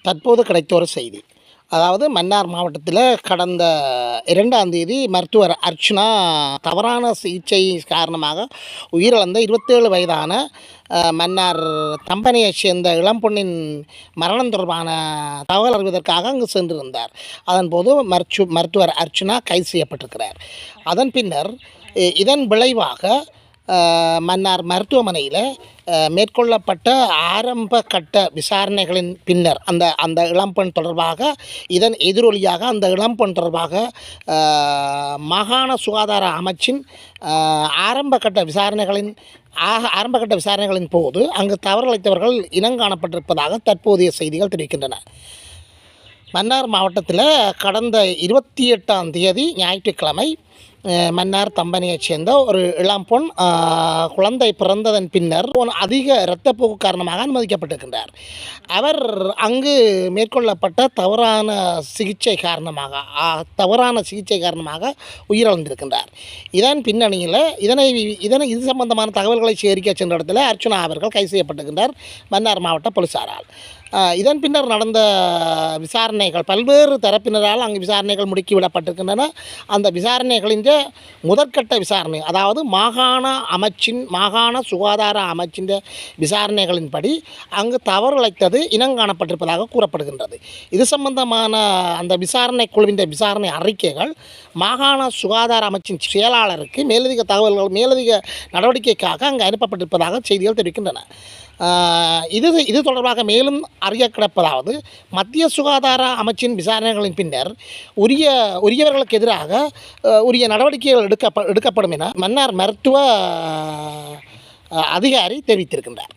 தற்போது கிடைத்த ஒரு செய்தி. அதாவது மன்னார் மாவட்டத்தில் கடந்த 2ஆம் தேதி மருத்துவர் அர்ச்சுனா தவறான சிகிச்சை காரணமாக உயிரிழந்த 27 வயதான மன்னார் தம்பனையைச் சேர்ந்த இளம்பொண்ணின் மரணம் தொடர்பான தகவல் அறிவதற்காக அங்கு சென்றிருந்தார். அதன்போது மருத்துவர் அர்ச்சுனா கைது செய்யப்பட்டிருக்கிறார். அதன் பின்னர் இதன் விளைவாக மன்னார் மருத்துவமனையில் மேற்கொள்ளப்பட்ட ஆரம்ப கட்ட விசாரணைகளின் பின்னர் அந்த இளம்பெண் தொடர்பாக இதன் எதிரொலியாக அந்த இளம்பெண் தொடர்பாக மாகாண சுகாதார அமைச்சின் ஆரம்பகட்ட விசாரணைகளின் போது அங்கு தவறிழைத்தவர்கள் இனங்காணப்பட்டிருப்பதாக தற்போதைய செய்திகள் தெரிவிக்கின்றன. மன்னார் மாவட்டத்தில் கடந்த 28ஆம் தேதி ஞாயிற்றுக்கிழமை மன்னார் தம்பனையைச் சேர்ந்த ஒரு இளம்பொண் குழந்தை பிறந்ததன் பின்னர் அதிக இரத்தப்போக்கு காரணமாக அனுமதிக்கப்பட்டிருக்கின்றார். அவர் அங்கு மேற்கொள்ளப்பட்ட தவறான சிகிச்சை காரணமாக உயிரிழந்திருக்கின்றார். இதன் பின்னணியில் இது சம்பந்தமான தகவல்களை சேகரிக்க சென்ற இடத்துல அர்ச்சுனா அவர்கள் கைது செய்யப்பட்டிருக்கின்றார் மன்னார் மாவட்ட போலீசாரால். இதன் பின்னர் நடந்த விசாரணைகள் பல்வேறு தரப்பினரால் அங்கு விசாரணைகள் முடுக்கிவிடப்பட்டிருக்கின்றன. அந்த விசாரணைகளின் முதற்கட்ட விசாரணை, அதாவது மாகாண சுகாதார அமைச்சின் விசாரணைகளின்படி அங்கு தவறிழைத்தது இனங்காணப்பட்டிருப்பதாக கூறப்படுகின்றது. இது சம்பந்தமான அந்த விசாரணை குழுவின் விசாரணை அறிக்கைகள் மாகாண சுகாதார அமைச்சின் செயலாளருக்கு மேலதிக நடவடிக்கைக்காக அங்கு அனுப்பப்பட்டிருப்பதாக செய்திகள் தெரிவிக்கின்றன. இது தொடர்பாக மேலும் அறிய கிடப்பதாவது, மத்திய சுகாதார அமைச்சின் விசாரணைகளின் பின்னர் உரியவர்களுக்கு எதிராக உரிய நடவடிக்கைகள் எடுக்கப்படும் என மன்னார் மருத்துவ அதிகாரி தெரிவித்திருக்கின்றார்.